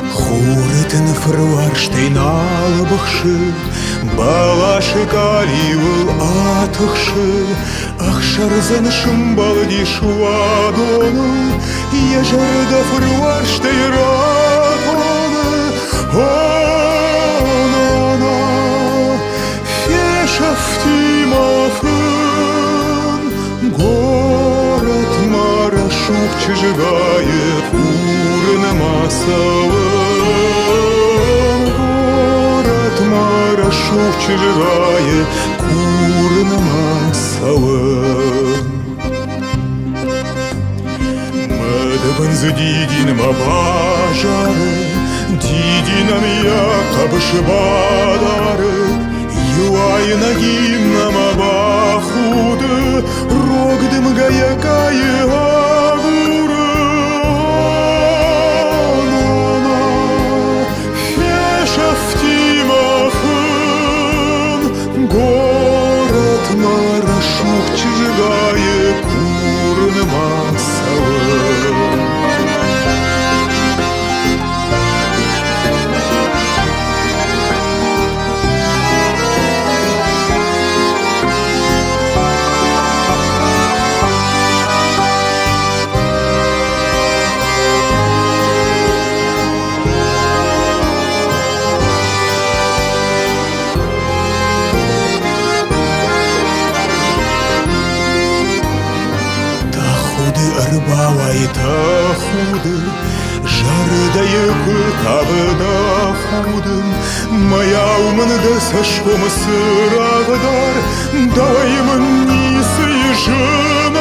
Хурытын фруарштейн албықшы, балашы каливыл атықшы, ақшарзан шымбалы дишуадоны, ежарда фруарштей ратоны. Онана фешав Тимофын, город Марашук чижигает урны массовы. Марашук чижигает курны массовы. Мәдібін дидинім абажары, дидинам якабышы бадары, юайна гимнам абахуды, рогдым гаякайы агуры. Онана фешав Тимофын, город Марашук чижигает курны массовы. Арбалай тахуды, жарда екі табыда худым, моя умында сашком сырағдар, даймын несі жын